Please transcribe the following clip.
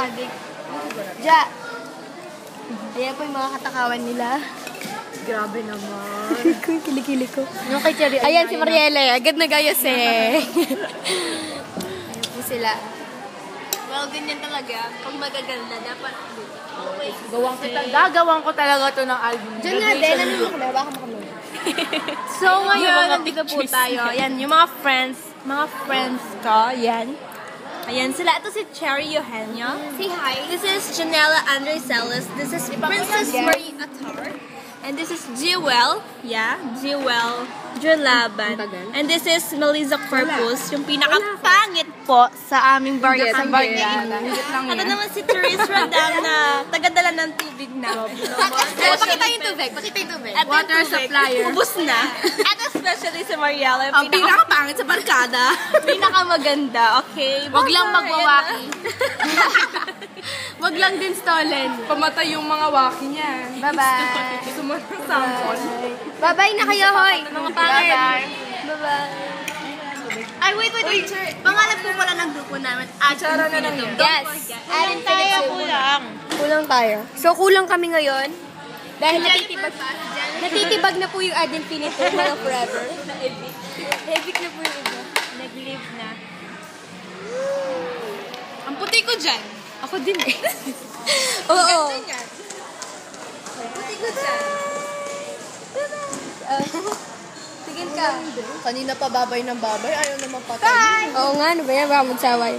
adik. Ja. Ayan po yung mga katakawan nila. Grabe naman. Kilikili ko. Yung kay Cherry. Ayan si Mariela. Agad nagayos eh. Ayan po sila. Well, ganyan talaga. Pag magaganda, dapat Gagawin ko talaga to ng album. Diyan nga din. Nandito kami. Baka mo kami. So, ngayon, nandito po tayo. Ayan, yung mga friends ko. Ayan. Ayan sila. Ito si Cherry Eugenio. Say hi. This is Janela Andreselis. This is Princess Marie Atar. And this is Jewel. Yeah, Jewel Julaban. And this is Melissa Corpus. Yung pinakapangit po sa aming barya. Ito naman si Therese Radam na tagadala ng tubig na. Pakita yung tubig. Water supplier. Ubus na. At especially si Mariela. Ang pinakapangit sa barkada. Pinakamaganda. Okay. Wag lang magwawaki. Wag lang din stolen. Pamatay yung mga waki niya. Bye-bye. Gusto mo ng sample? Bye-bye na kayo, hoy. Mga pangit. Bye-bye. Ay, wait. Pangalan po pala ng grupo namin. Kutsara na lang yun. Yes. Kulang tayo, kulang tayo. So, kulang kami ngayon. Dahil natitibag na po yung Ad Infinito, mga forever. Epic na po yung iba. Nag-live na. Ang puti ko dyan. Ako din eh. Oo. Puti ko dyan. Tigil ka. Kanina pa babay ng babay. Ayaw naman patay. Oo nga, ano ba yan? Baka magsaway.